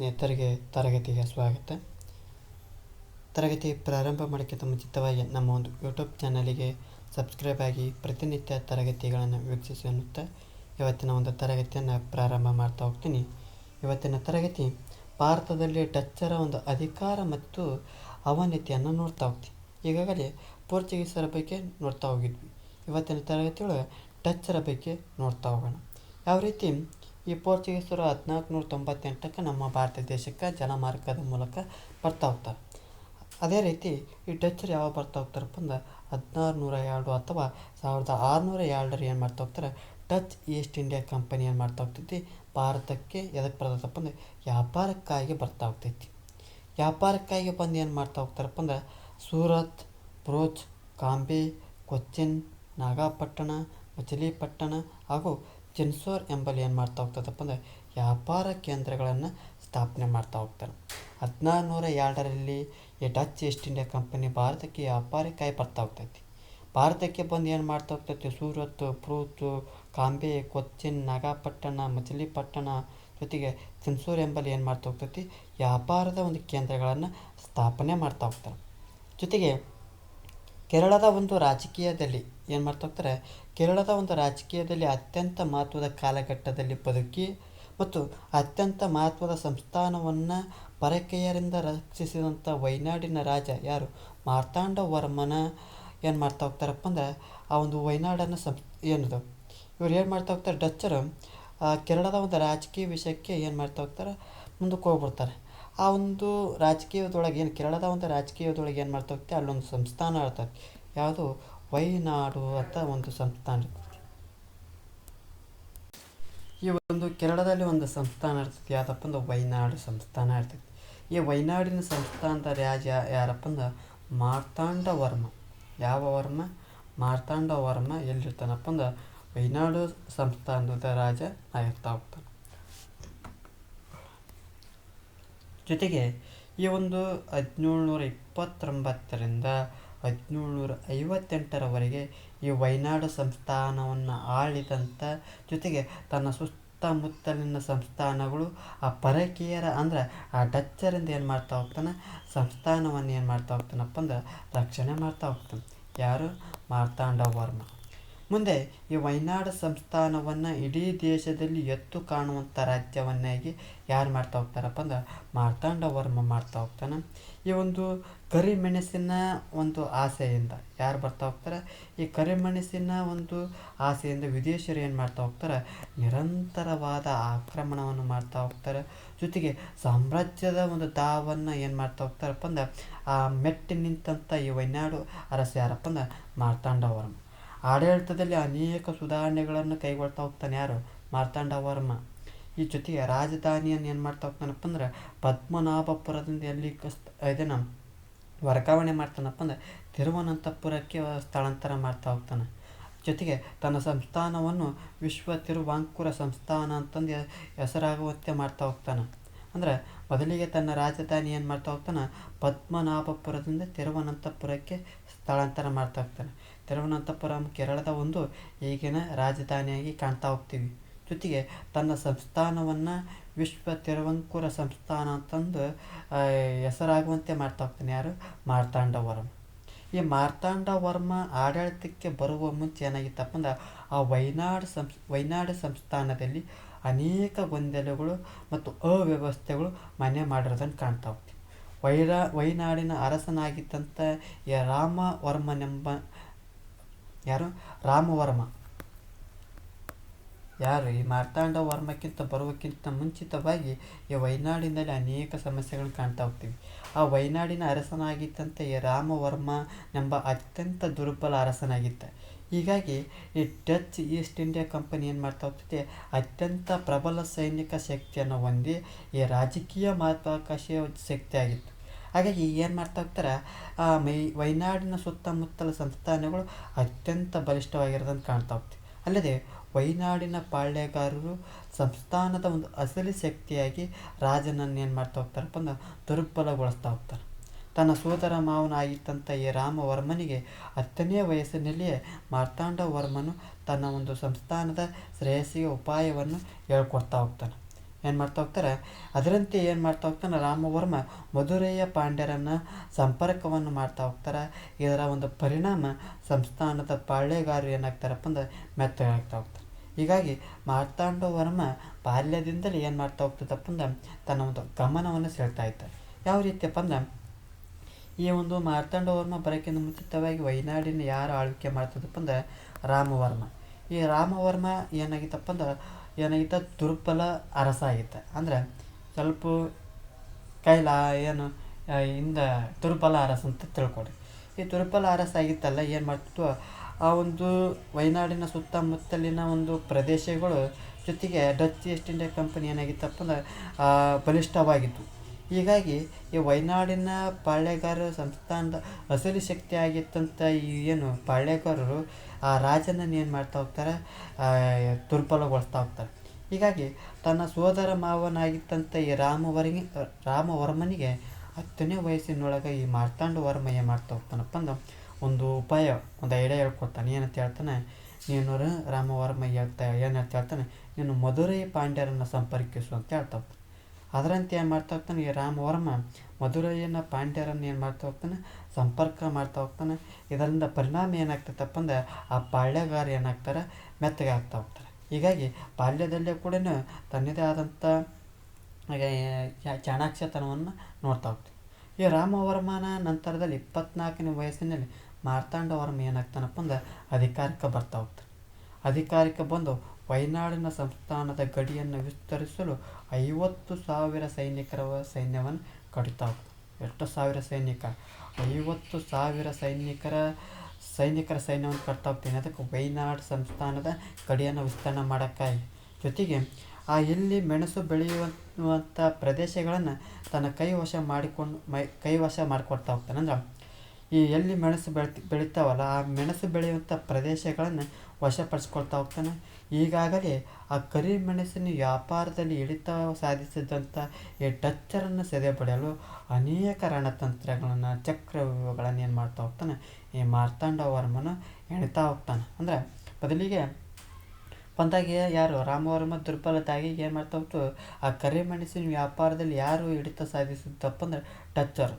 ಸ್ನೇಹಿತರಿಗೆ ತರಗತಿಗೆ ಸ್ವಾಗತ. ತರಗತಿ ಪ್ರಾರಂಭ ಮಾಡೋಕ್ಕಿಂತ ಮುಂಚಿತವಾಗಿ ನಮ್ಮ ಒಂದು ಯೂಟ್ಯೂಬ್ ಚಾನಲಿಗೆ ಸಬ್ಸ್ಕ್ರೈಬ್ ಆಗಿ ಪ್ರತಿನಿತ್ಯ ತರಗತಿಗಳನ್ನು ವೀಕ್ಷಿಸಿ ಅನ್ನುತ್ತಾ ಇವತ್ತಿನ ಒಂದು ತರಗತಿಯನ್ನು ಪ್ರಾರಂಭ ಮಾಡ್ತಾ ಹೋಗ್ತೀನಿ. ಇವತ್ತಿನ ತರಗತಿ ಭಾರತದಲ್ಲಿ ಡಚ್ಚರ ಒಂದು ಅಧಿಕಾರ ಮತ್ತು ಅವನತಿಯನ್ನು ನೋಡ್ತಾ ಹೋಗ್ತೀವಿ. ಈಗಾಗಲೇ ಪೋರ್ಚುಗೀಸರ ಬಗ್ಗೆ ನೋಡ್ತಾ ಹೋಗಿದ್ವಿ. ಇವತ್ತಿನ ತರಗತಿಯೊಳಗೆ ಡಚ್ಚರ ಬಗ್ಗೆ ನೋಡ್ತಾ ಹೋಗೋಣ. ಯಾವ ರೀತಿ ಈ ಪೋರ್ಚುಗೀಸರು 1498ಕ್ಕೆ ನಮ್ಮ ಭಾರತ ದೇಶಕ್ಕೆ ಜಲಮಾರ್ಗದ ಮೂಲಕ ಬರ್ತಾ ಹೋಗ್ತಾರೆ. ಅದೇ ರೀತಿ ಈ ಡಚ್ಚರು ಯಾವಾಗ ಬರ್ತಾ ಹೋಗ್ತಾರಪ್ಪ ಅಂದ್ರೆ 1602 ಅಥವಾ 1602 ಏನು ಮಾಡ್ತಾ ಹೋಗ್ತಾರೆ, ಡಚ್ ಈಸ್ಟ್ ಇಂಡಿಯಾ ಕಂಪನಿ ಏನು ಮಾಡ್ತಾ ಹೋಗ್ತೈತಿ ಭಾರತಕ್ಕೆ ಎದಕ್ಕೆ ಬರ್ತದಪ್ಪ ಅಂದ್ರೆ ವ್ಯಾಪಾರಕ್ಕಾಗಿ ಬರ್ತಾ ಹೋಗ್ತೈತಿ. ವ್ಯಾಪಾರಕ್ಕಾಗಿ ಬಂದು ಏನು ಮಾಡ್ತಾ ಹೋಗ್ತಾರಪ್ಪ ಅಂದ್ರೆ ಸೂರತ್, ಭರೂಚ್, ಕಾಂಬೆ, ಕೊಚ್ಚಿನ್, ನಾಗಪಟ್ಟಣ, ಮಚಿಲಿಪಟ್ಟಣ ಹಾಗೂ ಚಿನ್ಸೋರ್ ಎಂಬಲ್ಲಿ ಏನು ಮಾಡ್ತಾ ಹೋಗ್ತದಪ್ಪ ಅಂದರೆ ವ್ಯಾಪಾರ ಕೇಂದ್ರಗಳನ್ನು ಸ್ಥಾಪನೆ ಮಾಡ್ತಾ ಹೋಗ್ತಾರೆ. 1602ರಲ್ಲಿ ಈ ಡಚ್ ಈಸ್ಟ್ ಇಂಡಿಯಾ ಕಂಪನಿ ಭಾರತಕ್ಕೆ ವ್ಯಾಪಾರಕ್ಕಾಗಿ ಬರ್ತಾ ಹೋಗ್ತೈತಿ. ಭಾರತಕ್ಕೆ ಬಂದು ಏನು ಮಾಡ್ತಾ ಹೋಗ್ತೈತಿ ಸೂರತ್, ಭರೂಚ್, ಕಾಂಬೆ, ಕೊಚ್ಚಿನ್, ನಾಗಪಟ್ಟಣ, ಮಚಿಲಿಪಟ್ಟಣ ಜೊತೆಗೆ ಚಿನ್ಸೋರ್ ಎಂಬಲ್ಲಿ ಏನು ಮಾಡ್ತಾ ಹೋಗ್ತೈತಿ ವ್ಯಾಪಾರದ ಒಂದು ಕೇಂದ್ರಗಳನ್ನು ಸ್ಥಾಪನೆ ಮಾಡ್ತಾ ಹೋಗ್ತಾರೆ. ಜೊತೆಗೆ ಕೇರಳದ ಒಂದು ರಾಜಕೀಯದಲ್ಲಿ ಏನು ಮಾಡ್ತಾ ಹೋಗ್ತಾರೆ, ಕೇರಳದ ಒಂದು ರಾಜಕೀಯದಲ್ಲಿ ಅತ್ಯಂತ ಮಹತ್ವದ ಕಾಲಘಟ್ಟದಲ್ಲಿ ಬದುಕಿ ಮತ್ತು ಅತ್ಯಂತ ಮಹತ್ವದ ಸಂಸ್ಥಾನವನ್ನು ಪರಕೀಯರಿಂದ ರಕ್ಷಿಸಿದಂಥ ವೈನಾಡಿನ ರಾಜ ಯಾರು ಮಾರ್ತಾಂಡವರ್ಮನ ಏನು ಮಾಡ್ತಾ ಹೋಗ್ತಾರಪ್ಪ ಅಂದ್ರೆ ಆ ಒಂದು ವೈನಾಡನ್ನು ಏನದು ಇವ್ರು ಏನು ಮಾಡ್ತಾ ಹೋಗ್ತಾರೆ ಡಚ್ಚರು ಕೇರಳದ ಒಂದು ರಾಜಕೀಯ ವಿಷಯಕ್ಕೆ ಏನು ಮಾಡ್ತಾ ಹೋಗ್ತಾರೆ ಮುಂದಕ್ಕೆ ಹೋಗ್ಬಿಡ್ತಾರೆ. ಆ ಒಂದು ರಾಜಕೀಯದೊಳಗೆ ಏನು ಕೇರಳದ ಒಂದು ರಾಜಕೀಯದೊಳಗೆ ಏನು ಮಾಡ್ತಾ ಹೋಗ್ತೀವಿ ಅಲ್ಲೊಂದು ಸಂಸ್ಥಾನ ಇರ್ತದೆ. ಯಾವುದು ವೈನಾಡು ಅಂತ ಒಂದು ಸಂಸ್ಥಾನ ಇರ್ತದೆ. ಈ ಒಂದು ಕೇರಳದಲ್ಲಿ ಒಂದು ಸಂಸ್ಥಾನ ಇರ್ತದೆ. ಯಾವುದಪ್ಪ ಅಂದ್ರೆ ವೈನಾಡು ಸಂಸ್ಥಾನ ಇರ್ತದೆ. ಈ ವೈನಾಡಿನ ಸಂಸ್ಥಾನದ ರಾಜ ಯಾರಪ್ಪ ಅಂದ್ರೆ ಮಾರ್ತಾಂಡವರ್ಮ. ಯಾವ ವರ್ಮ? ಮಾರ್ತಾಂಡವರ್ಮ ಎಲ್ಲಿರ್ತಾನಪ್ಪ ಅಂದ್ರೆ ವೈನಾಡು ಸಂಸ್ಥಾನದ ರಾಜ ಆಗಿರ್ತಾ ಹೋಗ್ತಾನೆ. ಜೊತೆಗೆ ಈ ಒಂದು 1729ರಿಂದ 1758ರವರೆಗೆ ಈ ವೈನಾಡು ಸಂಸ್ಥಾನವನ್ನು ಆಳಿದಂಥ ಜೊತೆಗೆ ತನ್ನ ಸುತ್ತಮುತ್ತಲಿನ ಸಂಸ್ಥಾನಗಳು ಆ ಪರಕೀಯರ ಅಂದ್ರೆ ಆ ಡಚ್ಚರಿಂದ ಏನು ಮಾಡ್ತಾ ಹೋಗ್ತಾನೆ ಸಂಸ್ಥಾನವನ್ನು ಏನು ಮಾಡ್ತಾ ಹೋಗ್ತಾನಪ್ಪ ಅಂದ್ರೆ ರಕ್ಷಣೆ ಮಾಡ್ತಾ ಹೋಗ್ತಾನೆ. ಯಾರು? ಮಾರ್ತಾಂಡವರ್ಮ. ಮುಂದೆ ಈ ವೈನಾಡು ಸಂಸ್ಥಾನವನ್ನು ಇಡೀ ದೇಶದಲ್ಲಿ ಎತ್ತು ಕಾಣುವಂಥ ರಾಜ್ಯವನ್ನಾಗಿ ಯಾರು ಮಾಡ್ತಾ ಹೋಗ್ತಾರಪ್ಪ ಅಂದ್ರೆ ಮಾರ್ತಾಂಡವರ್ಮ ಮಾಡ್ತಾ ಹೋಗ್ತಾನೆ. ಈ ಒಂದು ಕರಿಮೆಣಸಿನ ಒಂದು ಆಸೆಯಿಂದ ಯಾರು ಬರ್ತಾ ಹೋಗ್ತಾರೆ, ಈ ಕರಿಮೆಣಸಿನ ಒಂದು ಆಸೆಯಿಂದ ವಿದೇಶಿಯರು ಏನು ಮಾಡ್ತಾ ಹೋಗ್ತಾರೆ ನಿರಂತರವಾದ ಆಕ್ರಮಣವನ್ನು ಮಾಡ್ತಾ ಹೋಗ್ತಾರೆ. ಜೊತೆಗೆ ಸಾಮ್ರಾಜ್ಯದ ಒಂದು ದಾವನ್ನು ಏನು ಮಾಡ್ತಾ ಹೋಗ್ತಾರಪ್ಪ ಅಂದ್ರೆ ಆ ಮೆಟ್ಟಿ ನಿಂತಂಥ ಈ ವೈನಾಡು ಅರಸ ಯಾರಪ್ಪ ಅಂದ್ರೆ ಮಾರ್ತಾಂಡವರ್ಮ. ಆಡಳಿತದಲ್ಲಿ ಅನೇಕ ಸುಧಾರಣೆಗಳನ್ನು ಕೈಗೊಳ್ತಾ ಹೋಗ್ತಾನೆ. ಯಾರು? ಮಾರ್ತಾಂಡವರ್ಮ. ಈ ಜೊತೆಗೆ ರಾಜಧಾನಿಯನ್ನು ಏನು ಮಾಡ್ತಾ ಹೋಗ್ತಾನಪ್ಪ ಅಂದ್ರೆ ಪದ್ಮನಾಭಪುರದಿಂದ ಎಲ್ಲಿ ಇದನ್ನು ವರ್ಗಾವಣೆ ಮಾಡ್ತಾನಪ್ಪ ಅಂದ್ರೆ ತಿರುವನಂತಪುರಕ್ಕೆ ಸ್ಥಳಾಂತರ ಮಾಡ್ತಾ ಹೋಗ್ತಾನೆ. ಜೊತೆಗೆ ತನ್ನ ಸಂಸ್ಥಾನವನ್ನು ವಿಶ್ವ ತಿರುವಾಂಕುರ ಸಂಸ್ಥಾನ ಅಂತಂದು ಹೆಸರಾಗುವಂತೆ ಮಾಡ್ತಾ ಹೋಗ್ತಾನೆ. ಅಂದರೆ ಮೊದಲಿಗೆ ತನ್ನ ರಾಜಧಾನಿ ಏನು ಮಾಡ್ತಾ ಹೋಗ್ತಾನೆ ಪದ್ಮನಾಭಪುರದಿಂದ ತಿರುವನಂತಪುರಕ್ಕೆ ಸ್ಥಳಾಂತರ ಮಾಡ್ತಾ ಹೋಗ್ತಾನೆ. ತಿರುವನಂತಪುರಂ ಕೇರಳದ ಒಂದು ಈಗಿನ ರಾಜಧಾನಿಯಾಗಿ ಕಾಣ್ತಾ ಹೋಗ್ತೀವಿ. ಜೊತೆಗೆ ತನ್ನ ಸಂಸ್ಥಾನವನ್ನು ವಿಶ್ವ ತಿರುವಂಕುರ ಸಂಸ್ಥಾನ ಅಂತಂದು ಹೆಸರಾಗುವಂತೆ ಮಾಡ್ತಾ ಹೋಗ್ತಾನೆ. ಯಾರು? ಮಾರ್ತಾಂಡವರ್ಮ. ಈ ಮಾರ್ತಾಂಡವರ್ಮ ಆಡಳಿತಕ್ಕೆ ಬರುವ ಮುಂಚೆ ಏನಾಗಿತ್ತಪ್ಪ ಅಂದ್ರೆ ಆ ವೈನಾಡು ಸಂಸ್ಥಾನದಲ್ಲಿ ಅನೇಕ ಗೊಂದಲಗಳು ಮತ್ತು ಅವ್ಯವಸ್ಥೆಗಳು ಮನೆ ಮಾಡಿರೋದನ್ನು ಕಾಣ್ತಾ ಹೋಗ್ತೀವಿ. ವೈನಾಡಿನ ಅರಸನಾಗಿದ್ದಂಥ ಈ ರಾಮವರ್ಮ ಯಾರು ಈ ಮಾರ್ತಾಂಡವರ್ಮಕ್ಕಿಂತ ಬರುವಕ್ಕಿಂತ ಮುಂಚಿತವಾಗಿ ಈ ವೈನಾಡಿನಲ್ಲಿ ಅನೇಕ ಸಮಸ್ಯೆಗಳನ್ನು ಕಾಣ್ತಾ ಹೋಗ್ತೀವಿ. ಆ ವೈನಾಡಿನ ಅರಸನಾಗಿದ್ದಂಥ ಈ ರಾಮವರ್ಮನೆಂಬ ಅತ್ಯಂತ ದುರ್ಬಲ ಅರಸನಾಗಿದ್ದ. ಹೀಗಾಗಿ ಈ ಡಚ್ ಈಸ್ಟ್ ಇಂಡಿಯಾ ಕಂಪನಿ ಏನು ಮಾಡ್ತಾ ಹೋಗ್ತೈತೆ ಅತ್ಯಂತ ಪ್ರಬಲ ಸೈನಿಕ ಶಕ್ತಿಯನ್ನು ಹೊಂದಿ ಈ ರಾಜಕೀಯ ಮಹತ್ವಾಕಾಂಕ್ಷೆಯ ಶಕ್ತಿ ಆಗಿತ್ತು. ಹಾಗಾಗಿ ಏನು ಮಾಡ್ತಾ ಹೋಗ್ತಾರೆ ವೈನಾಡಿನ ಸುತ್ತಮುತ್ತಲ ಸಂಸ್ಥಾನಗಳು ಅತ್ಯಂತ ಬಲಿಷ್ಠವಾಗಿರೋದನ್ನು ಕಾಣ್ತಾ ಹೋಗ್ತೀವಿ. ಅಲ್ಲದೆ ವೈನಾಡಿನ ಪಾಳ್ಯಗಾರರು ಸಂಸ್ಥಾನದ ಒಂದು ಅಸಲಿ ಶಕ್ತಿಯಾಗಿ ರಾಜನನ್ನು ಏನು ಮಾಡ್ತಾ ಹೋಗ್ತಾರಪ್ಪ ಅಂದ್ರೆ ದುರ್ಬಲಗೊಳಿಸ್ತಾ ಹೋಗ್ತಾರೆ. ತನ್ನ ಸೋದರ ಮಾವನಾಗಿದ್ದಂಥ ಈ ರಾಮವರ್ಮನಿಗೆ 10ನೇ ವಯಸ್ಸಿನಲ್ಲಿಯೇ ಮಾರ್ತಾಂಡವರ್ಮನು ತನ್ನ ಒಂದು ಸಂಸ್ಥಾನದ ಶ್ರೇಯಸ್ಸಿಗೆ ಉಪಾಯವನ್ನು ಹೇಳ್ಕೊಡ್ತಾ ಹೋಗ್ತಾನೆ. ಏನು ಮಾಡ್ತಾ ಹೋಗ್ತಾರೆ. ಅದರಂತೆ ಏನು ಮಾಡ್ತಾ ಹೋಗ್ತಾನೆ ರಾಮವರ್ಮ ಮಧುರೈಯ ಪಾಂಡ್ಯರನ್ನು ಸಂಪರ್ಕವನ್ನು ಮಾಡ್ತಾ ಹೋಗ್ತಾರೆ. ಇದರ ಒಂದು ಪರಿಣಾಮ ಸಂಸ್ಥಾನದ ಪಾಳ್ಯಗಾರರು ಏನಾಗ್ತಾರಪ್ಪ ಅಂದ್ರೆ ಮೆತ್ತಗಾಗ್ತಾ ಹೋಗ್ತಾರೆ. ಹೀಗಾಗಿ ಮಾರ್ತಾಂಡವರ್ಮ ಬಾಲ್ಯದಿಂದಲೇ ಏನು ಮಾಡ್ತಾ ಹೋಗ್ತದಪ್ಪ ಅಂದ್ರೆ ತನ್ನ ಒಂದು ಗಮನವನ್ನು ಸೆಳ್ತಾ ಇದ್ದಾರೆ. ಯಾವ ರೀತಿಯಪ್ಪ ಅಂದ್ರೆ ಈ ಒಂದು ಮಾರ್ತಾಂಡವರ್ಮ ಬರೋಕ್ಕಿಂತ ಮುಂಚಿತವಾಗಿ ವೈನಾಡಿನ ಯಾರು ಆಳ್ವಿಕೆ ಮಾಡ್ತದಪ್ಪ ಅಂದ್ರೆ ರಾಮವರ್ಮ. ಈ ರಾಮವರ್ಮ ಏನಾಗಿತ್ತ ದುರ್ಬಲ ಅರಸ ಆಗಿತ್ತ. ಅಂದರೆ ಸ್ವಲ್ಪ ಏನು ಇಂದ ದುರ್ಬಲ ಅರಸ ಅಂತ ತಿಳ್ಕೊಡಿ. ಈ ದುರ್ಬಲ ಅರಸ ಆಗಿತ್ತಲ್ಲ ಏನು ಮಾಡ್ತಿತ್ತು, ಆ ಒಂದು ವೈನಾಡಿನ ಸುತ್ತಮುತ್ತಲಿನ ಒಂದು ಪ್ರದೇಶಗಳು ಜೊತೆಗೆ ಡಚ್ ಈಸ್ಟ್ ಇಂಡಿಯಾ ಕಂಪನಿ ಏನಾಗಿತ್ತಪ್ಪ ಅಂದ್ರೆ ಬಲಿಷ್ಠವಾಗಿತ್ತು. ಹೀಗಾಗಿ ಈ ವೈನಾಡಿನ ಪಾಳ್ಯಗಾರರು ಸಂಸ್ಥಾನದ ಅಸಲಿ ಶಕ್ತಿ ಆಗಿತ್ತಂತ ಈ ಏನು ಪಾಳ್ಯಗಾರರು ಆ ರಾಜನನ್ನು ಏನು ಮಾಡ್ತಾ ಹೋಗ್ತಾರೆ, ದುರ್ಬಲಗೊಳಿಸ್ತಾ ಹೋಗ್ತಾರೆ. ಹೀಗಾಗಿ ತನ್ನ ಸೋದರ ಮಾವನಾಗಿತ್ತಂಥ ಈ ರಾಮವರ್ಮನಿಗೆ 10ನೇ ವಯಸ್ಸಿನೊಳಗೆ ಈ ಮಾರ್ತಾಂಡವರ್ಮ ಏನು ಮಾಡ್ತಾ ಹೋಗ್ತಾನಪ್ಪ ಅಂದ್ರೆ ಒಂದು ಉಪಾಯ, ಒಂದು ಐಡಿಯಾ ಹೇಳ್ಕೊಡ್ತಾನೆ. ಏನಂತ ಹೇಳ್ತಾನೆ, ನೀನು ರಾಮವರ್ಮ ಏನಂತ ಹೇಳ್ತಾನೆ, ನೀನು ಮಧುರೈ ಪಾಂಡ್ಯರನ್ನು ಸಂಪರ್ಕಿಸು ಅಂತ ಹೇಳ್ತಾ ಹೋಗ್ತಾನೆ. ಅದರಂತೆ ಏನು ಮಾಡ್ತಾ ಹೋಗ್ತಾನೆ ಈ ರಾಮವರ್ಮ ಮಧುರೈನ ಪಾಂಡ್ಯರನ್ನು ಏನು ಮಾಡ್ತಾ ಹೋಗ್ತಾನೆ, ಸಂಪರ್ಕ ಮಾಡ್ತಾ ಹೋಗ್ತಾನೆ. ಇದರಿಂದ ಪರಿಣಾಮ ಏನಾಗ್ತೈತಪ್ಪ ಅಂದ್ರೆ ಆ ಪಾಳ್ಯಗಾರ ಏನಾಗ್ತಾರೆ, ಮೆತ್ತಗೆ ಆಗ್ತಾ ಹೋಗ್ತಾರೆ. ಹೀಗಾಗಿ ಬಾಲ್ಯದಲ್ಲೇ ಕೂಡ ತನ್ನದೇ ಆದಂಥ ಚಾಣಾಕ್ಷತನವನ್ನು ನೋಡ್ತಾ ಹೋಗ್ತೀವಿ. ಈ ರಾಮವರ್ಮನ ನಂತರದಲ್ಲಿ 24ನೇ ವಯಸ್ಸಿನಲ್ಲಿ ಮಾರ್ತಾಂಡವರ್ಮ ಏನಾಗ್ತಾನಪ್ಪ ಅಂದ್ರೆ ಅಧಿಕಾರಕ್ಕೆ ಬರ್ತಾ ಹೋಗ್ತಾನೆ. ಅಧಿಕಾರಕ್ಕೆ ಬಂದು ವೈನಾಡಿನ ಸಂಸ್ಥಾನದ ಗಡಿಯನ್ನು ವಿಸ್ತರಿಸಲು 50,000 ಸೈನಿಕರ ಸೈನ್ಯವನ್ನು ಕಡಿತಾ ಹೋಗ್ತಾನೆ. ಎಷ್ಟು ಸಾವಿರ ಸೈನಿಕ? 50,000 ಸೈನಿಕರ ಸೈನ್ಯವನ್ನು ಕಟ್ತಾ ಹೋಗ್ತೀನಿ. ಅದಕ್ಕೆ ವೈನಾಡ್ ಸಂಸ್ಥಾನದ ಗಡಿಯನ್ನು ವಿಸ್ತರಣೆ ಮಾಡೋಕ್ಕಾಗಿ, ಜೊತೆಗೆ ಆ ಎಲ್ಲಿ ಮೆಣಸು ಬೆಳೆಯುವಂಥ ಪ್ರದೇಶಗಳನ್ನು ತನ್ನ ಕೈವಶ ಮಾಡಿಕೊಡ್ತಾ ಹೋಗ್ತಾನೆ. ಅಂದ್ರೆ ಈ ಎಲ್ಲಿ ಮೆಣಸು ಬೆಳಿತಾವಲ್ಲ ಆ ಮೆಣಸು ಬೆಳೆಯುವಂಥ ಪ್ರದೇಶಗಳನ್ನು ವಶಪಡಿಸ್ಕೊಳ್ತಾ ಹೋಗ್ತಾನೆ. ಈಗಾಗಲೇ ಆ ಕರಿಮೆಣಸಿನ ವ್ಯಾಪಾರದಲ್ಲಿ ಹಿಡಿತ ಸಾಧಿಸಿದಂಥ ಈ ಡಚ್ಚರನ್ನು ಸೆದೆಬಡಿಯಲು ಅನೇಕ ರಣತಂತ್ರಗಳನ್ನು ಚಕ್ರವ್ಯೂಹಗಳನ್ನು ಏನು ಮಾಡ್ತಾ ಹೋಗ್ತಾನೆ ಈ ಮಾರ್ತಾಂಡವರ್ಮನು ಎಣಿತಾ ಹೋಗ್ತಾನೆ. ಅಂದರೆ ಬದಲಿಗೆ ಬಂದಾಗ ಯಾರು ರಾಮವರ್ಮ ದುರ್ಬಲತಾಗಿ ಏನು ಮಾಡ್ತಾ ಹೋಗ್ತು, ಆ ಕರಿಮೆಣಸಿನ ವ್ಯಾಪಾರದಲ್ಲಿ ಯಾರು ಹಿಡಿತ ಸಾಧಿಸಿದ್ದಪ್ಪ ಅಂದ್ರೆ ಡಚ್ಚರು.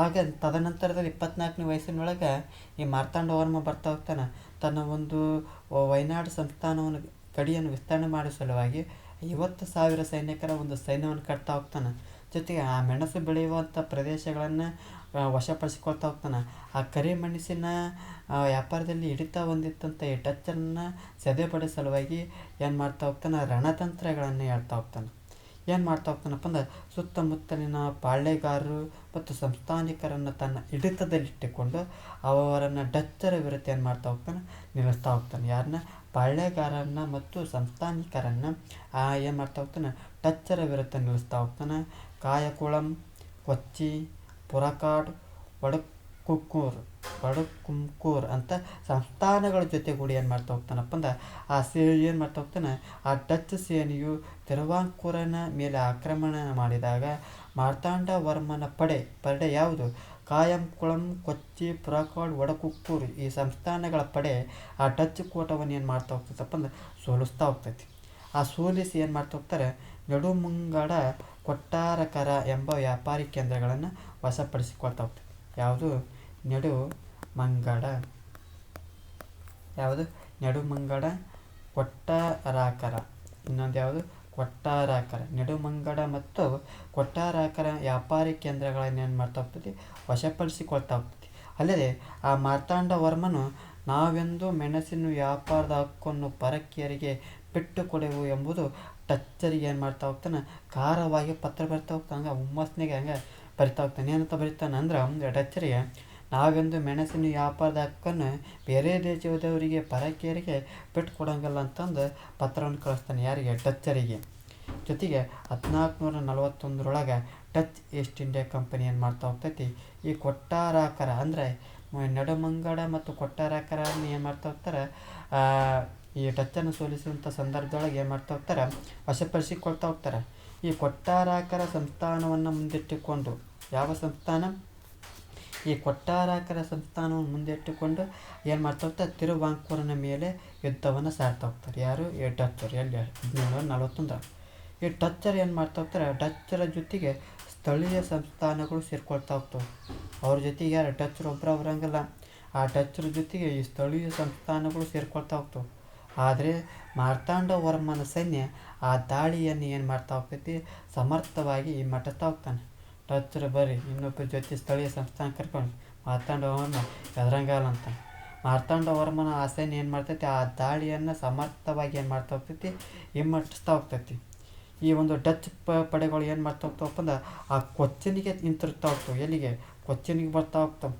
ಆಗ ತದನಂತರದಲ್ಲಿ 24ನೇ ವಯಸ್ಸಿನೊಳಗೆ ಈ ಮಾರ್ತಾಂಡವರ್ಮ ಬರ್ತಾ ಹೋಗ್ತಾನೆ. ತನ್ನ ಒಂದು ವೈನಾಡ್ ಸಂಸ್ಥಾನವನ್ನು ಗಡಿಯನ್ನು ವಿಸ್ತರಣೆ ಮಾಡೋ ಸಲುವಾಗಿ 50,000 ಸೈನಿಕರ ಒಂದು ಸೈನ್ಯವನ್ನು ಕಟ್ತಾ ಹೋಗ್ತಾನೆ. ಜೊತೆಗೆ ಆ ಮೆಣಸು ಬೆಳೆಯುವಂಥ ಪ್ರದೇಶಗಳನ್ನು ವಶಪಡಿಸಿಕೊಳ್ತಾ ಹೋಗ್ತಾನೆ. ಆ ಕರಿಮೆಣಸಿನ ವ್ಯಾಪಾರದಲ್ಲಿ ಹಿಡಿತ ಹೊಂದಿತ್ತಂಥ ಈ ಡಚ್ಚನ್ನು ಸೆದೆಬಡಿಸೋ ಸಲುವಾಗಿ ಏನು ಮಾಡ್ತಾ ಹೋಗ್ತಾನೆ, ರಣತಂತ್ರಗಳನ್ನು ಹೇಳ್ತಾ ಹೋಗ್ತಾನೆ. ಏನು ಮಾಡ್ತಾ ಹೋಗ್ತಾನಪ್ಪ ಅಂದ್ರೆ ಸುತ್ತಮುತ್ತಲಿನ ಪಾಳ್ಯಗಾರರು ಮತ್ತು ಸಂಸ್ಥಾನಿಕರನ್ನು ತನ್ನ ಹಿಡಿತದಲ್ಲಿಟ್ಟುಕೊಂಡು ಅವರನ್ನು ಡಚ್ಚರ ವಿರುದ್ಧ ಏನು ಮಾಡ್ತಾ ಹೋಗ್ತಾನೆ, ನಿಲ್ಲಿಸ್ತಾ ಹೋಗ್ತಾನೆ. ಯಾರನ್ನ? ಪಾಳ್ಯಗಾರರನ್ನ ಮತ್ತು ಸಂಸ್ಥಾನಿಕರನ್ನು ಏನು ಮಾಡ್ತಾ ಹೋಗ್ತಾನೆ, ಡಚ್ಚರ ವಿರುದ್ಧ ನಿಲ್ಲಿಸ್ತಾ ಹೋಗ್ತಾನೆ. ಕಾಯಕುಳಂ, ಕೊಚ್ಚಿ, ಪುರಕಾಡ್, ವಡಕುಂಕೂರ್ ಅಂತ ಸಂಸ್ಥಾನಗಳ ಜೊತೆಗೂಡಿ ಏನು ಮಾಡ್ತಾ ಹೋಗ್ತಾನಪ್ಪ ಅಂದ್ರೆ ಏನು ಮಾಡ್ತಾ ಹೋಗ್ತಾನೆ, ಆ ಡಚ್ ಸೇನೆಯು ತಿರುವಾಂಕೂರನ ಮೇಲೆ ಆಕ್ರಮಣ ಮಾಡಿದಾಗ ಮಾರ್ತಾಂಡವರ್ಮನ ಪಡೆ ಯಾವುದು? ಕಾಯಂಕುಳಂ, ಕೊಚ್ಚಿ, ಪುರಕಾಡ್, ವಡಕುಂಕೂರ್ ಈ ಸಂಸ್ಥಾನಗಳ ಪಡೆ ಆ ಡಚ್ ಕೋಟವನ್ನು ಏನು ಮಾಡ್ತಾ ಹೋಗ್ತೈತಪ್ಪ ಅಂದ್ರೆ ಸೋಲಿಸ್ತಾ ಹೋಗ್ತೈತಿ. ಆ ಸೋಲಿಸಿ ಏನು ಮಾಡ್ತಾ ಹೋಗ್ತಾರೆ, ನಡುಮಂಗಡ, ಕೊಟ್ಟಾರಕರ ಎಂಬ ವ್ಯಾಪಾರಿ ಕೇಂದ್ರಗಳನ್ನು ವಶಪಡಿಸಿಕೊಳ್ತಾ ಹೋಗ್ತದೆ. ಯಾವುದು? ನಡುಮಂಗಡ, ಕೊಟ್ಟಾರಕರ. ಇನ್ನೊಂದು ಯಾವುದು? ಕೊಟ್ಟಾರಕರ. ನಡುಮಂಗಡ ಮತ್ತು ಕೊಟ್ಟಾರಕರ ವ್ಯಾಪಾರಿ ಕೇಂದ್ರಗಳನ್ನು ಏನು ಮಾಡ್ತಾ ಹೋಗ್ತದೆ, ವಶಪಡಿಸಿಕೊಳ್ತಾ ಹೋಗ್ತದೆ. ಅಲ್ಲದೆ ಆ ಮಾರ್ತಾಂಡವರ್ಮನು ನಾವೆಂದು ಮೆಣಸಿನ ವ್ಯಾಪಾರದ ಹಕ್ಕನ್ನು ಪರಕೀಯರಿಗೆ ಬಿಟ್ಟು ಕೊಡೆವು ಎಂಬುದು ಡಚ್ಚರಿಗೆ ಏನು ಮಾಡ್ತಾ ಹೋಗ್ತಾನೆ, ಖಾರವಾಗಿ ಪತ್ರ ಬರಿತಾ ಹೋಗ್ತಾನೆ. ಹಂಗೆ ಹುಮ್ಮಸ್ನಿಗೆ ಹಂಗೆ ಬರಿತಾ ಹೋಗ್ತಾನೆ. ಏನಂತ ಬರಿತಾನೆ ಅಂದ್ರೆ ಡಚ್ಚರಿಗೆ ನಾವೆಂದು ಮೆಣಸಿನ ವ್ಯಾಪಾರದ ಹಕ್ಕನ್ನು ಬೇರೆ ದೇಶದವರಿಗೆ ಪರಕೀಯರಿಗೆ ಬಿಟ್ಟು ಕೊಡೋಂಗಿಲ್ಲ ಅಂತಂದು ಪತ್ರವನ್ನು ಕಳಿಸ್ತಾನೆ. ಯಾರಿಗೆ? ಡಚ್ಚರಿಗೆ. ಜೊತೆಗೆ 1441 ಡಚ್ ಈಸ್ಟ್ ಇಂಡಿಯಾ ಕಂಪನಿ ಏನು ಮಾಡ್ತಾ ಹೋಗ್ತೈತಿ, ಈ ಕೊಟ್ಟಾರಕರ ಅಂದರೆ ನಡುಮಂಗಡ ಮತ್ತು ಕೊಟ್ಟಾರಕರನ್ನು ಏನು ಮಾಡ್ತಾ ಹೋಗ್ತಾರೆ, ಈ ಡಚ್ಚನ್ನು ಸೋಲಿಸುವಂಥ ಸಂದರ್ಭದೊಳಗೆ ಏನು ಮಾಡ್ತಾ ಹೋಗ್ತಾರೆ, ವಶಪಡಿಸಿಕೊಳ್ತಾ ಹೋಗ್ತಾರೆ. ಈ ಕೊಟ್ಟಾರಕರ ಸಂಸ್ಥಾನವನ್ನು ಮುಂದಿಟ್ಟುಕೊಂಡು, ಯಾವ ಸಂಸ್ಥಾನ? ಈ ಕೊಟ್ಟಾರಕರ ಸಂಸ್ಥಾನವನ್ನು ಮುಂದಿಟ್ಟುಕೊಂಡು ಏನು ಮಾಡ್ತಾ ಹೋಗ್ತಾರೆ, ತಿರುವಾಂಕೂರನ ಮೇಲೆ ಯುದ್ಧವನ್ನು ಸಾರ್ತಾ ಹೋಗ್ತಾರೆ. ಯಾರು? ಈ ಡಚ್ಚರು. ಎಲ್ಲಿ? 1741. ಈ ಡಚ್ಚರ್ ಏನು ಮಾಡ್ತಾ ಹೋಗ್ತಾರೆ, ಡಚ್ಚರ ಜೊತೆಗೆ ಸ್ಥಳೀಯ ಸಂಸ್ಥಾನಗಳು ಸೇರ್ಕೊಳ್ತಾ ಹೋಗ್ತವೆ. ಅವ್ರ ಜೊತೆಗೆ ಯಾರು ಡಚ್ಚರು ಒಬ್ಬರ ಬರಂಗಿಲ್ಲ, ಆ ಡಚ್ಚರ ಜೊತೆಗೆ ಈ ಸ್ಥಳೀಯ ಸಂಸ್ಥಾನಗಳು ಸೇರ್ಕೊಳ್ತಾ ಹೋಗ್ತವೆ. ಆದರೆ ಮಾರ್ತಾಂಡ ವರ್ಮನ ಸೈನ್ಯ ಆ ದಾಳಿಯನ್ನು ಏನು ಮಾಡ್ತಾ ಹೋಗ್ತೈತಿ, ಸಮರ್ಥವಾಗಿ ಮಟ್ಟಿಸ್ತಾ ಹೋಗ್ತಾನೆ. ಡಚ್ಚರು ಬರ್ರಿ ಇನ್ನೊಬ್ಬರ ಜೊತೆ ಸ್ಥಳೀಯ ಸಂಸ್ಥಾನ ಕರ್ಕೊಂಡು ಮಾರ್ತಾಂಡ ವರ್ಮ ಎದುರಂಗಲ್ಲ ಅಂತ. ಮಾರ್ತಾಂಡ ವರ್ಮನ ಆ ಸೈನ್ಯ ಏನು ಮಾಡ್ತೈತಿ, ಆ ದಾಳಿಯನ್ನು ಸಮರ್ಥವಾಗಿ ಏನು ಮಾಡ್ತಾ ಹೋಗ್ತೈತಿ, ಹಿಮ್ಮಟ್ಟಿಸ್ತಾ ಹೋಗ್ತೈತಿ. ಈ ಒಂದು ಡಚ್ ಪಡೆಗಳು ಏನು ಮಾಡ್ತಾ ಹೋಗ್ತಾವಪ್ಪ ಅಂದ್ರೆ ಆ ಕೊಚ್ಚಿನಿಗೆ ಹಿಂತಿರುಗ್ತಾ ಹೋಗ್ತವೆ. ಎಲ್ಲಿಗೆ? ಕೊಚ್ಚಿನಿಗೆ ಬರ್ತಾ ಹೋಗ್ತವೆ.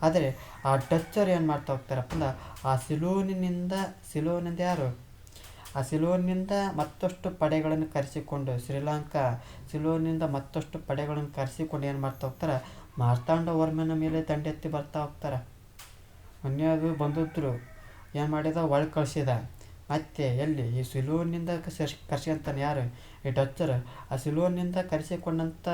ಆದರೆ ಆ ಡಚ್ಚರು ಏನು ಮಾಡ್ತಾ ಹೋಗ್ತಾರಪ್ಪ ಅಂದ್ರೆ ಆ ಸಿಲೋನಿಂದ ಯಾರು ಆ ಸಿಲೋನಿಂದ ಮತ್ತಷ್ಟು ಪಡೆಗಳನ್ನು ಕರೆಸಿಕೊಂಡು ಸಿಲೋನಿಂದ ಮತ್ತಷ್ಟು ಪಡೆಗಳನ್ನು ಕರೆಸಿಕೊಂಡು ಏನು ಮಾಡ್ತಾ ಹೋಗ್ತಾರೆ, ಮಾರ್ತಾಂಡ ವರ್ಮನ ಮೇಲೆ ದಂಡೆತ್ತಿ ಬರ್ತಾ ಹೋಗ್ತಾರೆ. ಮೊನ್ನೆದು ಬಂದಿದ್ರು, ಏನು ಮಾಡಿದ, ಒಳ ಕಳಿಸಿದ. ಮತ್ತೆ ಎಲ್ಲಿ ಈ ಸಿಲೋನಿಂದ ಕರ್ಸ್ಕೊಂತಾನೆ ಯಾರು, ಈ ಡಚ್ಚರ್. ಆ ಸಿಲೋನಿಂದ ಕರೆಸಿಕೊಂಡಂಥ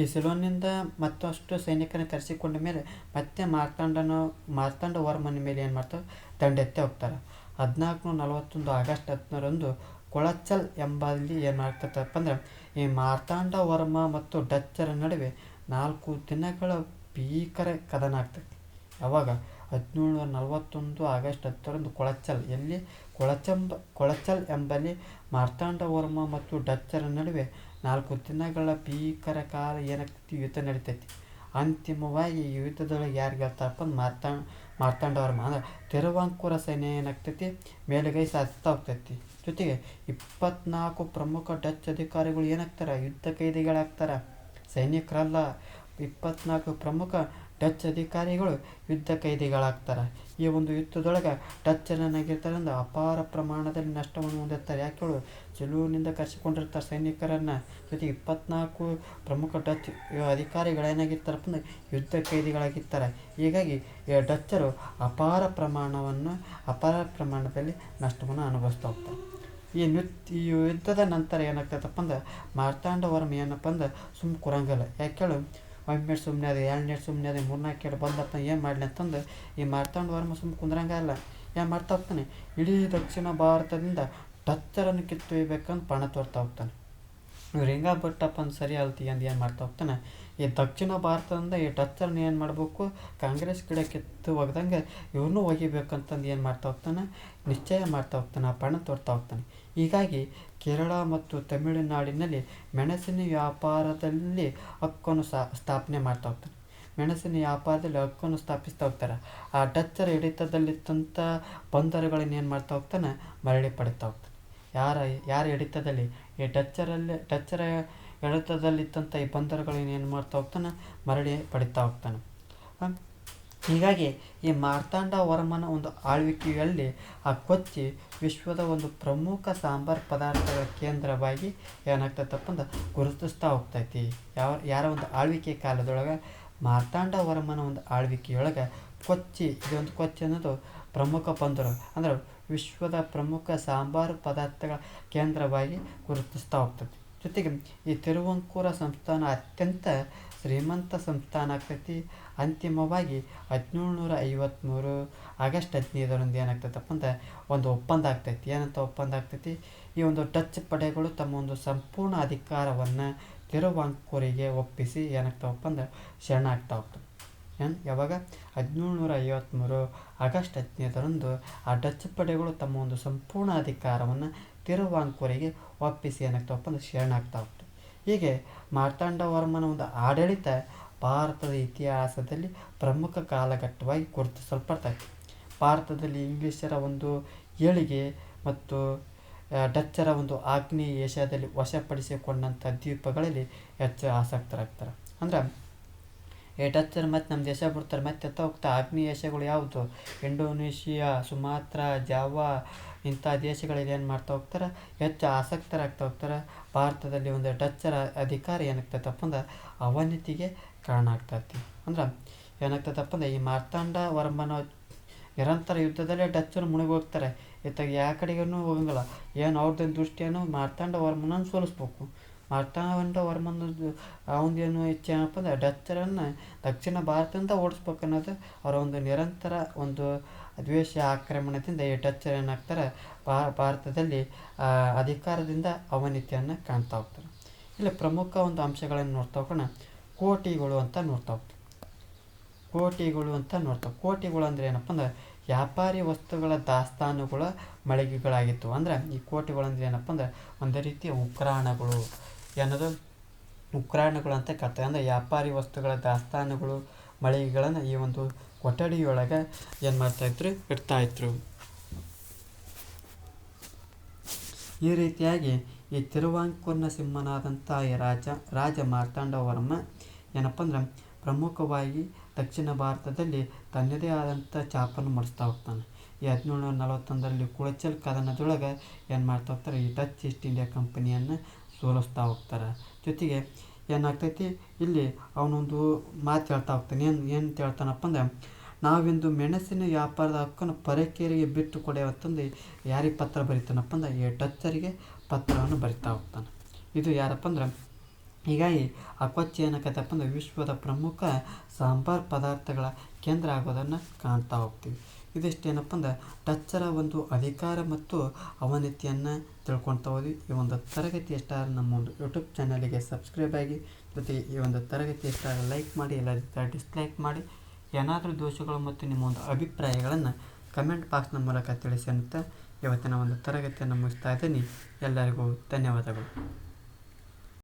ಈ ಸಿಲೋನಿಂದ ಮತ್ತಷ್ಟು ಸೈನಿಕರನ್ನು ಕರೆಸಿಕೊಂಡ ಮೇಲೆ ಮತ್ತೆ ಮಾರ್ತಾಂಡ ವರ್ಮನ ಮೇಲೆ ಏನು ಮಾಡ್ತಾರೆ, ದಂಡೆತ್ತಿ ಹೋಗ್ತಾರೆ. 1441 ಆಗಸ್ಟ್ 10ರಂದು ಕೊಳಚಲ್ ಎಂಬಲ್ಲಿ ಏನು ಮಾಡ್ತಪ್ಪ ಅಂದ್ರೆ ಈ ಮಾರ್ತಾಂಡ ವರ್ಮ ಮತ್ತು ಡಚ್ಚರ ನಡುವೆ 4 ದಿನಗಳ ಭೀಕರ ಕದನ ಆಗ್ತೈತಿ. ಯಾವಾಗ? 1741 ಆಗಸ್ಟ್ 10ರಂದು ಕೊಳಚಲ್, ಎಲ್ಲಿ? ಕೊಳಚಲ್ ಎಂಬಲ್ಲಿ ಮಾರ್ತಾಂಡ ವರ್ಮ ಮತ್ತು ಡಚ್ಚರ ನಡುವೆ 4 ದಿನಗಳ ಭೀಕರ ಕಾಲ ಏನಾಗ್ತೈತಿ, ಯುದ್ಧ ನಡೀತೈತಿ. ಅಂತಿಮವಾಗಿ ಈ ಯುದ್ಧದೊಳಗೆ ಯಾರು ಗೆಲ್ತಾರಪ್ಪ ಅಂದ್ರೆ ಮಾರ್ತಾಂಡ ವರ್ಮ ಅಂದ್ರೆ ತಿರುವಾಂಕೂರ ಸೈನ್ಯ ಏನಾಗ್ತೈತಿ, ಮೇಲುಗೈ ಸಾಧಿಸ್ತಾ ಹೋಗ್ತೈತಿ. ಜೊತೆಗೆ 24 ಪ್ರಮುಖ ಡಚ್ ಅಧಿಕಾರಿಗಳು ಏನಾಗ್ತಾರೆ, ಯುದ್ಧ ಕೈದಿಗಳಾಗ್ತಾರೆ, ಸೈನಿಕರಲ್ಲ. 24 ಪ್ರಮುಖ ಡಚ್ ಅಧಿಕಾರಿಗಳು ಯುದ್ಧ ಕೈದಿಗಳಾಗ್ತಾರೆ. ಈ ಒಂದು ಯುದ್ಧದೊಳಗೆ ಡಚ್ಚರನ್ನಾಗಿರ್ತಾರೆ ಅಂದ್ರೆ ಅಪಾರ ಪ್ರಮಾಣದಲ್ಲಿ ನಷ್ಟವನ್ನು ಹೊಂದಿರ್ತಾರೆ. ಯಾಕೆ? ಸಿಲೋನಿಂದ ಕರೆಸಿಕೊಂಡಿರ್ತಾರೆ ಸೈನಿಕರನ್ನು. ಜೊತೆಗೆ 24 ಪ್ರಮುಖ ಡಚ್ ಅಧಿಕಾರಿಗಳೇನಾಗಿರ್ತಾರಪ್ಪ ಅಂದ್ರೆ ಯುದ್ಧ ಕೈದಿಗಳಾಗಿರ್ತಾರೆ. ಹೀಗಾಗಿ ಈ ಡಚ್ಚರು ಅಪಾರ ಪ್ರಮಾಣದಲ್ಲಿ ನಷ್ಟವನ್ನು ಅನುಭವಿಸ್ತಾ ಹೋಗ್ತಾರೆ. ಈ ಯುದ್ಧದ ನಂತರ ಏನಾಗ್ತೈತಪ್ಪ ಅಂದ್ರೆ ಮಾರ್ತಾಂಡ ವರ್ಮ ಏನಪ್ಪ ಅಂದ್ರೆ ಸುಮ್ಮ ಕುರಂಗಲ್ಲ. ಯಾಕೆ? ಒಮ್ಮೆ ಸುಮ್ಮನೆ ಅದೇ, 2 ಸುಮ್ಮನೆ ಅದೇ, 3-4 ಬಂದಪ್ಪ ಏನು ಮಾಡಲಿ ಅಂತಂದು ಈ ಮಾರ್ತಾಂಡ ವರ್ಮ ಸುಮ್ಮ ಕುಂದ್ರಂಗಲ್ಲ. ಏನು ಮಾಡ್ತಾ ಹೋಗ್ತಾನೆ, ಇಡೀ ದಕ್ಷಿಣ ಭಾರತದಿಂದ ಡಚ್ಚರನ್ನು ಕಿತ್ತೊಯ್ಬೇಕಂದು ಪಣ ತೋರ್ತಾ ಹೋಗ್ತಾನೆ. ಇವ್ರು ಹಿಂಗಾಗ್ಬಿಟ್ಟಪ್ಪ ಅಂತ ಸರಿ ಅಲ್ತಿ ಅಂದು ಏನು ಮಾಡ್ತಾ ಹೋಗ್ತಾನೆ, ಈ ದಕ್ಷಿಣ ಭಾರತದಿಂದ ಈ ಡಚ್ಚರ್ನ ಏನು ಮಾಡಬೇಕು, ಕಾಂಗ್ರೆಸ್ ಗಿಡ ಕಿತ್ತು ಒಗ್ದಂಗೆ ಇವ್ರನ್ನೂ ಒಗಿಬೇಕಂತಂದು ಏನು ಮಾಡ್ತಾ ಹೋಗ್ತಾನೆ, ನಿಶ್ಚಯ ಮಾಡ್ತಾ ಹೋಗ್ತಾನೆ, ಆ ಪಣ ತೋರ್ತಾ ಹೋಗ್ತಾನೆ. ಹೀಗಾಗಿ ಕೇರಳ ಮತ್ತು ತಮಿಳುನಾಡಿನಲ್ಲಿ ಮೆಣಸಿನ ವ್ಯಾಪಾರದಲ್ಲಿ ಹಕ್ಕನ್ನು ಸ್ಥಾಪನೆ ಮಾಡ್ತಾ ಹೋಗ್ತಾನೆ. ಮೆಣಸಿನ ವ್ಯಾಪಾರದಲ್ಲಿ ಹಕ್ಕನ್ನು ಸ್ಥಾಪಿಸ್ತಾ ಹೋಗ್ತಾರೆ. ಆ ಡಚ್ಚರ ಹಿಡಿತದಲ್ಲಿದ್ದಂಥ ಬಂದರುಗಳನ್ನ ಏನು ಮಾಡ್ತಾ ಹೋಗ್ತಾನೆ, ಮರಳಿ ಪಡಿತಾ ಹೋಗ್ತಾನೆ. ಯಾರ ಹಿಡಿತದಲ್ಲಿ, ಈ ಡಚ್ಚರ ಹಿಡಿತದಲ್ಲಿದ್ದಂಥ ಈ ಬಂದರುಗಳನ್ನ ಏನು ಮಾಡ್ತಾ ಹೋಗ್ತಾನೆ, ಮರಳಿ ಪಡಿತಾ ಹೋಗ್ತಾನೆ. ಹೀಗಾಗಿ ಈ ಮಾರ್ತಾಂಡ ವರ್ಮನ ಒಂದು ಆಳ್ವಿಕೆಯಲ್ಲಿ ಆ ಕೊಚ್ಚಿ ವಿಶ್ವದ ಒಂದು ಪ್ರಮುಖ ಸಾಂಬಾರ್ ಪದಾರ್ಥಗಳ ಕೇಂದ್ರವಾಗಿ ಏನಾಗ್ತೈತಪ್ಪ ಅಂದ್ರೆ ಗುರುತಿಸ್ತಾ ಹೋಗ್ತೈತಿ. ಯಾರ ಒಂದು ಆಳ್ವಿಕೆ ಕಾಲದೊಳಗೆ, ಮಾರ್ತಾಂಡ ವರ್ಮನ ಒಂದು ಆಳ್ವಿಕೆಯೊಳಗೆ ಇದೊಂದು ಕೊಚ್ಚಿ ಅನ್ನೋದು ಪ್ರಮುಖ ಬಂದರು ಅಂದ್ರೆ ವಿಶ್ವದ ಪ್ರಮುಖ ಸಾಂಬಾರು ಪದಾರ್ಥಗಳ ಕೇಂದ್ರವಾಗಿ ಗುರುತಿಸ್ತಾ ಹೋಗ್ತೈತಿ. ಜೊತೆಗೆ ಈ ತಿರುವಂಕೂರ ಸಂಸ್ಥಾನ ಅತ್ಯಂತ ಶ್ರೀಮಂತ ಸಂಸ್ಥಾನ ಆಗ್ತೈತಿ. ಅಂತಿಮವಾಗಿ 1753 ಆಗಸ್ಟ್ 15ರಂದು ಏನಾಗ್ತೈತಪ್ಪ ಅಂದ್ರೆ ಒಂದು ಒಪ್ಪಂದ ಆಗ್ತೈತಿ. ಏನಂತ ಒಪ್ಪಂದ ಆಗ್ತೈತಿ, ಈ ಒಂದು ಡಚ್ ಪಡೆಗಳು ತಮ್ಮ ಒಂದು ಸಂಪೂರ್ಣ ಅಧಿಕಾರವನ್ನು ತಿರುವಾಂಕೂರಿಗೆ ಒಪ್ಪಿಸಿ ಏನಾಗ್ತಾವಪ್ಪ ಅಂದ್ರೆ ಶರಣಾಗ್ತಾ ಹೋಗ್ತವೆ. ಯಾವಾಗ? 1753 ಆಗಸ್ಟ್ 15ರಂದು ಆ ಡಚ್ ಪಡೆಗಳು ತಮ್ಮ ಒಂದು ಸಂಪೂರ್ಣ ಅಧಿಕಾರವನ್ನು ತಿರುವಾಂಕೂರಿಗೆ ಒಪ್ಪಿಸಿ ಏನಾಗ್ತಾವಪ್ಪ ಅಂದ್ರೆ ಶರಣಾಗ್ತಾ ಹೋಗ್ತವೆ. ಹೀಗೆ ಮಾರ್ತಾಂಡ ವರ್ಮನ ಒಂದು ಆಡಳಿತ ಭಾರತದ ಇತಿಹಾಸದಲ್ಲಿ ಪ್ರಮುಖ ಕಾಲಘಟ್ಟವಾಗಿ ಗುರುತಿಸಲ್ಪಡ್ತೈತೆ. ಭಾರತದಲ್ಲಿ ಇಂಗ್ಲಿಷರ ಒಂದು ಏಳಿಗೆ ಮತ್ತು ಡಚ್ಚರ ಒಂದು ಆಗ್ನೇಯ ಏಷ್ಯಾದಲ್ಲಿ ವಶಪಡಿಸಿಕೊಂಡಂಥ ದ್ವೀಪಗಳಲ್ಲಿ ಹೆಚ್ಚು ಆಸಕ್ತರಾಗ್ತಾರೆ. ಅಂದ್ರೆ ಈ ಡಚ್ಚರ್ ಮತ್ತು ನಮ್ಮ ದೇಶ ಬಿಡ್ತಾರೆ, ಮತ್ತೆ ಹೋಗ್ತಾರೆ ಆಗ್ನೇಯ ಏಷ್ಯಾಗಳು ಯಾವುದು, ಇಂಡೋನೇಷಿಯಾ, ಸುಮಾತ್ರಾ, ಜಾವಾ ಇಂಥ ದೇಶಗಳಿಗೆ ಏನು ಮಾಡ್ತಾ ಹೋಗ್ತಾರೆ, ಹೆಚ್ಚು ಆಸಕ್ತರಾಗ್ತಾ ಹೋಗ್ತಾರೆ. ಭಾರತದಲ್ಲಿ ಒಂದು ಡಚ್ಚರ ಅಧಿಕಾರ ಏನಾಗ್ತೈತಪ್ಪ ಅಂದ್ರೆ ಅವನತಿಗೆ ಕಾರಣ ಆಗ್ತೈತಿ. ಅಂದ್ರೆ ಏನಾಗ್ತೈತಪ್ಪ ಅಂದ್ರೆ ಈ ಮಾರ್ತಾಂಡ ವರ್ಮನ ನಿರಂತರ ಯುದ್ಧದಲ್ಲೇ ಡಚ್ಚರು ಮುಳುಗಿ ಹೋಗ್ತಾರೆ. ಇತ್ತಾಗ ಯಾವ ಕಡೆಗೂ ಹೋಗಂಗಿಲ್ಲ. ಏನು ಅವ್ರದ್ದೇನು ದೃಷ್ಟಿಯನ್ನು ಮಾರ್ತಾಂಡ ವರ್ಮನನ್ನು ಸೋಲಿಸ್ಬೇಕು. ಮಾರ್ತಾಂಡ ವರ್ಮನ ಅವನದೇನು ಇಚ್ಛೆ ಏನಪ್ಪ ಅಂದ್ರೆ ಡಚ್ಚರನ್ನು ದಕ್ಷಿಣ ಭಾರತದಿಂದ ಓಡಿಸ್ಬೇಕು ಅನ್ನೋದು ಅವರ ಒಂದು ನಿರಂತರ ಒಂದು ದ್ವೇಷ ಆಕ್ರಮಣದಿಂದ ಈ ಡಚ್ಚರು ಏನಾಗ್ತಾರೆ ಭಾರತದಲ್ಲಿ ಅಧಿಕಾರದಿಂದ ಅವನತಿಯನ್ನು ಕಾಣ್ತಾ ಹೋಗ್ತಾರೆ. ಇಲ್ಲಿ ಪ್ರಮುಖ ಒಂದು ಅಂಶಗಳನ್ನು ನೋಡ್ತಾ ಹೋಗೋಣ. ಕೋಟಿಗಳು ಅಂತ ನೋಡ್ತಾ ಹೋಗ್ತೀವಿ. ಕೋಟಿಗಳು ಅಂದರೆ ಏನಪ್ಪ ಅಂದ್ರೆ ವ್ಯಾಪಾರಿ ವಸ್ತುಗಳ ದಾಸ್ತಾನುಗಳ ಮಳಿಗೆಗಳಾಗಿತ್ತು. ಅಂದ್ರೆ ಈ ಕೋಟಿಗಳು ಅಂದರೆ ಏನಪ್ಪ ಅಂದ್ರೆ ಒಂದು ರೀತಿಯ ಉಗ್ರಾಣಗಳು ಅಂತ ಕರ್ತಾರೆ. ಅಂದರೆ ವ್ಯಾಪಾರಿ ವಸ್ತುಗಳ ದಾಸ್ತಾನುಗಳು ಮಳಿಗೆಗಳನ್ನು ಈ ಒಂದು ಕೊಠಡಿಯೊಳಗೆ ಏನು ಮಾಡ್ತಾಯಿದ್ರು, ಇಡ್ತಾಯಿದ್ರು. ಈ ರೀತಿಯಾಗಿ ಈ ತಿರುವಾಂಕೂರ್ನ ಸಿಂಹನಾದಂಥ ಈ ರಾಜ ಮಾರ್ತಾಂಡವರ್ಮ ಏನಪ್ಪ ಅಂದ್ರೆ ಪ್ರಮುಖವಾಗಿ ದಕ್ಷಿಣ ಭಾರತದಲ್ಲಿ ತನ್ನದೇ ಆದಂಥ ಛಾಪನ್ನು ಮೂಡಿಸ್ತಾ ಹೋಗ್ತಾನೆ. ಈ 1741ರಲ್ಲಿ ಕುಳಚಲ್ ಕದನದೊಳಗೆ ಏನು ಮಾಡ್ತಾ ಹೋಗ್ತಾರೆ, ಈ ಡಚ್ ಈಸ್ಟ್ ಇಂಡಿಯಾ ಕಂಪನಿಯನ್ನು ಸೋಲಿಸ್ತಾ ಹೋಗ್ತಾರೆ. ಜೊತೆಗೆ ಏನಾಗ್ತೈತಿ, ಇಲ್ಲಿ ಅವನೊಂದು ಮಾತು ಹೇಳ್ತಾ ಹೋಗ್ತಾನೆ. ಏನು ಹೇಳ್ತಾನಪ್ಪ ಅಂದ್ರೆ, ನಾವಿಂದು ಮೆಣಸಿನ ವ್ಯಾಪಾರದ ಹಕ್ಕನ್ನು ಪರಕೀಯರಿಗೆ ಬಿಟ್ಟು ಕೊಡೆಯತ್ತಂದು ಯಾರಿಗೆ ಪತ್ರ ಬರೀತಾನಪ್ಪ ಅಂದ್ರೆ ಈ ಡಚ್ಚರಿಗೆ ಪತ್ರವನ್ನು ಬರಿತಾ ಹೋಗ್ತಾನೆ. ಇದು ಯಾರಪ್ಪ ಅಂದ್ರೆ, ಹೀಗಾಗಿ ಅಕ್ವಚ್ ಏನಾಗತ್ತಪ್ಪ ಅಂದ್ರೆ ವಿಶ್ವದ ಪ್ರಮುಖ ಸಾಂಬಾರ್ ಪದಾರ್ಥಗಳ ಕೇಂದ್ರ ಆಗೋದನ್ನು ಕಾಣ್ತಾ ಹೋಗ್ತೀವಿ. ಇದಿಷ್ಟೇನಪ್ಪ ಅಂದ್ರೆ ಡಚ್ಚರ ಒಂದು ಅಧಿಕಾರ ಮತ್ತು ಅವನತಿಯನ್ನು ತಿಳ್ಕೊಳ್ತಾ ಹೋದ್ವಿ. ಈ ಒಂದು ತರಗತಿ ಇಷ್ಟ ನಮ್ಮ ಒಂದು ಯೂಟ್ಯೂಬ್ ಚಾನಲಿಗೆ ಸಬ್ಸ್ಕ್ರೈಬ್ ಆಗಿ, ಜೊತೆಗೆ ಈ ಒಂದು ತರಗತಿ ಇಷ್ಟ ಲೈಕ್ ಮಾಡಿ, ಎಲ್ಲ ಡಿಸ್ಲೈಕ್ ಮಾಡಿ. ಏನಾದರೂ ದೋಷಗಳು ಮತ್ತು ನಿಮ್ಮ ಒಂದು ಅಭಿಪ್ರಾಯಗಳನ್ನು ಕಮೆಂಟ್ ಬಾಕ್ಸ್ನ ಮೂಲಕ ತಿಳಿಸಿ ಅಂತ ಇವತ್ತಿನ ಒಂದು ತರಗತಿಯನ್ನು ಮುಗಿಸ್ತಾ ಇದ್ದೀನಿ. ಎಲ್ಲರಿಗೂ ಧನ್ಯವಾದಗಳು.